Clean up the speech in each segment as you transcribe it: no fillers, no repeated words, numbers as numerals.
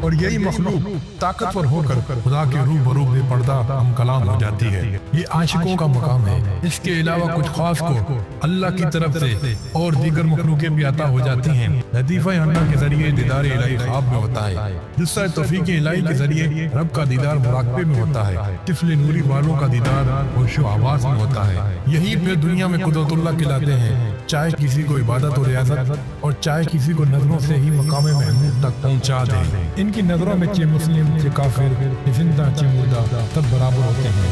اور یہی مخلوق طاقتور ہو کر خدا کے روبرو بے پردہ ہم کلام ہو جاتی ہے۔ یہ عاشقوں کا مقام ہے۔ اس کے علاوہ کچھ خاص کو اللہ کی طرف سے اور دیگر مخلوقیں بھی عطا ہو جاتی ہیں۔ لطیفہ حنا کے ذریعے دیدار الہی خواب میں ہوتا ہے، جسہ توفیق الہی کے ذریعے رب کا دیدار مراقبے میں ہوتا ہے، طفل نوری والوں کا دیدار ہوش و حواس میں ہوتا ہے۔ یہی پھر دنیا میں قدرت اللہ کہلاتے ہیں، چاہے کسی کو عبادت و ریاضت اور چاہے کسی کو نظروں سے ہی مقام محمود تک پہنچا دے۔ ان کی نظروں میں چہ مسلم چہ کافر چہ زندہ چہ مردہ سب برابر ہوتے ہیں۔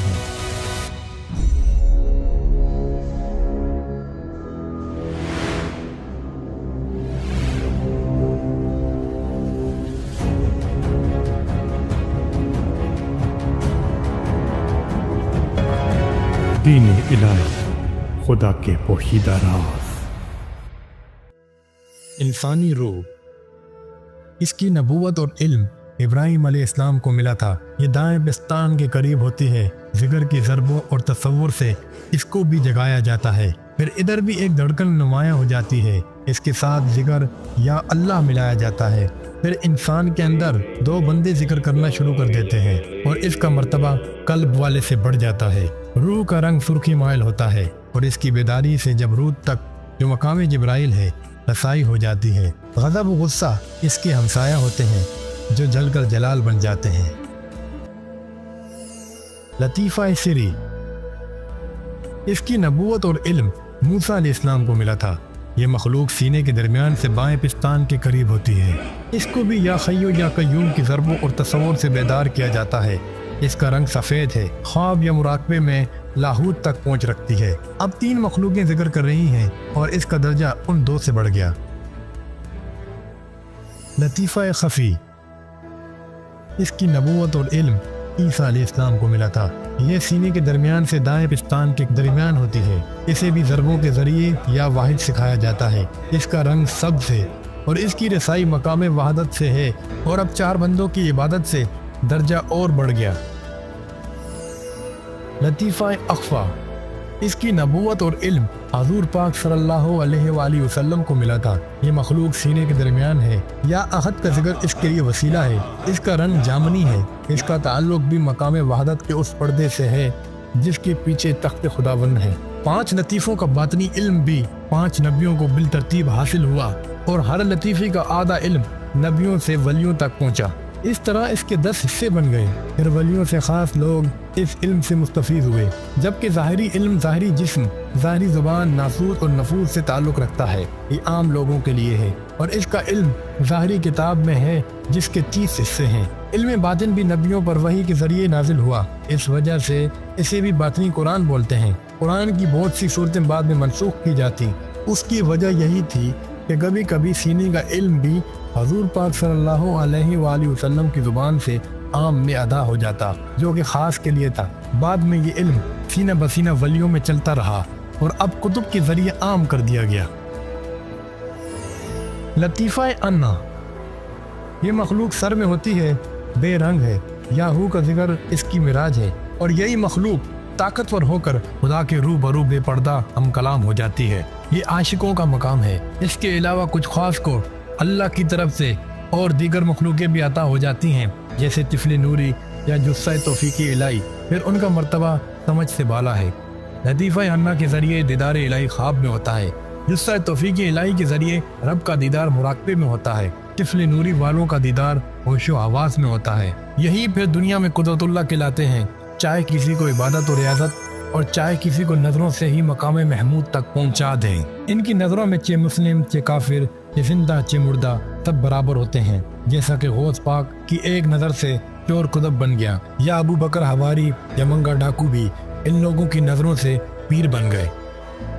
دین الہی، خدا کے پوشیدہ راز۔ انسانی روح، اس کی نبوت اور علم ابراہیم علیہ السلام کو ملا تھا۔ یہ دائیں پستان کے قریب ہوتی ہے، جگر کی ضربوں اور تصور سے اس کو بھی جگایا جاتا ہے۔ پھر ادھر بھی ایک دھڑکن نمایاں ہو جاتی ہے، اس کے ساتھ جگر یا اللہ ملایا جاتا ہے۔ پھر انسان کے اندر دو بندے ذکر کرنا شروع کر دیتے ہیں اور اس کا مرتبہ قلب والے سے بڑھ جاتا ہے۔ روح کا رنگ سرخی مائل ہوتا ہے اور اس کی بیداری سے جبروت تک جو مقام جبرائیل ہے رسائی ہو جاتی ہے۔ غضب و غصہ اس کے ہمسایہ ہوتے ہیں جو جل کر جلال بن جاتے ہیں۔ لطیفہ سری، اس کی نبوت اور علم موسیٰ علیہ السلام کو ملا تھا۔ یہ مخلوق سینے کے درمیان سے بائیں پستان کے قریب ہوتی ہے۔ اس کو بھی یا خیو یا قیوم کی ضربوں اور تصور سے بیدار کیا جاتا ہے۔ اس کا رنگ سفید ہے، خواب یا مراقبے میں لاہوت تک پہنچ رکھتی ہے۔ اب تین مخلوقیں ذکر کر رہی ہیں اور اس کا درجہ ان دو سے بڑھ گیا۔ لطیفہ خفی، اس کی نبوت اور علم عیسیٰ علیہ السلام کو ملا تھا۔ یہ سینے کے درمیان سے دائیں پستان کے درمیان ہوتی ہے۔ اسے بھی ضربوں کے ذریعے یا واحد سکھایا جاتا ہے۔ اس کا رنگ سبز ہے اور اس کی رسائی مقام وحدت سے ہے، اور اب چار بندوں کی عبادت سے درجہ اور بڑھ گیا۔ لطیفہ اخفا، اس کی نبوت اور علم حضور پاک صلی اللہ علیہ وآلہ وسلم کو ملا تھا۔ یہ مخلوق سینے کے درمیان ہے، یا احد کا ذکر اس کے لیے وسیلہ ہے۔ اس کا رنگ جامنی ہے۔ اس کا تعلق بھی مقام وحدت کے اس پردے سے ہے جس کے پیچھے تخت خداوند ہے۔ پانچ لطیفوں کا باطنی علم بھی پانچ نبیوں کو بالترتیب حاصل ہوا، اور ہر لطیفے کا آدھا علم نبیوں سے ولیوں تک پہنچا۔ اس طرح اس کے 10 حصے بن گئے۔ پھر ولیوں سے خاص لوگ اس علم سے مستفید ہوئے، جبکہ ظاہری علم ظاہری جسم، ظاہری زبان، ناسوت اور نفوس سے تعلق رکھتا ہے۔ یہ عام لوگوں کے لیے ہے، اور اس کا علم ظاہری کتاب میں ہے جس کے 30 حصے ہیں۔ علم باطن بھی نبیوں پر وحی کے ذریعے نازل ہوا، اس وجہ سے اسے بھی باطنی قرآن بولتے ہیں۔ قرآن کی بہت سی صورتیں بعد میں منسوخ کی جاتی، اس کی وجہ یہی تھی کہ کبھی کبھی سینے کا علم بھی حضور پاک صلی اللہ علیہ وآلہ وسلم کی زبان سے عام میں ادا ہو جاتا، جو کہ خاص کے لیے تھا۔ بعد میں یہ علم سینہ بسینہ ولیوں میں چلتا رہا اور اب کتب کے ذریعے عام کر دیا گیا۔ لطیفہ انا، یہ مخلوق سر میں ہوتی ہے، بے رنگ ہے، یاہو کا ذکر اس کی معراج ہے، اور یہی مخلوق طاقتور ہو کر خدا کے روبرو بے پردہ ہم کلام ہو جاتی ہے۔ یہ عاشقوں کا مقام ہے۔ اس کے علاوہ کچھ خاص کو اللہ کی طرف سے اور دیگر مخلوقیں بھی عطا ہو جاتی ہیں، جیسے طفل نوری یا جثہ توفیق الہی۔ پھر ان کا مرتبہ سمجھ سے بالا ہے۔ لطیفہ حنا کے ذریعے دیدار الہی خواب میں ہوتا ہے، جثہ توفیق الہی کے ذریعے رب کا دیدار مراقبے میں ہوتا ہے، طفل نوری والوں کا دیدار ہوش و حواس میں ہوتا ہے۔ یہی پھر دنیا میں قدرت اللہ کہلاتے ہیں، چاہے کسی کو عبادت و ریاضت اور چاہے کسی کو نظروں سے ہی مقام محمود تک پہنچا دیں۔ ان کی نظروں میں چہ مسلم چہ کافر چہ زندہ چہ مردہ سب برابر ہوتے ہیں، جیسا کہ غوث پاک کی ایک نظر سے چور قطب بن گیا، یا ابو بکر حواری یا منگا ڈاکو بھی ان لوگوں کی نظروں سے پیر بن گئے۔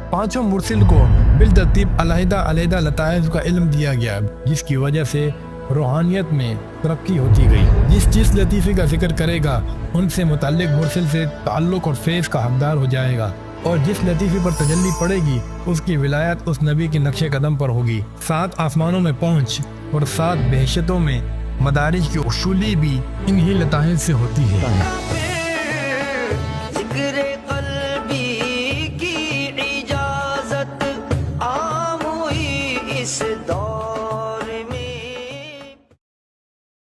پانچوں مرسل کو بالترتیب علیحدہ علیحدہ لطائف کا علم دیا گیا، جس کی وجہ سے روحانیت میں ترقی ہوتی گئی۔ جس لطیفے کا ذکر کرے گا ان سے متعلق مرسل سے تعلق اور فیض کا حقدار ہو جائے گا، اور جس لطیفے پر تجلی پڑے گی اس کی ولایت اس نبی کے نقش قدم پر ہوگی۔ 7 آسمانوں میں پہنچ اور 7 بہشتوں میں مدارج کی اصولی بھی انہی لطائف سے ہوتی ہے۔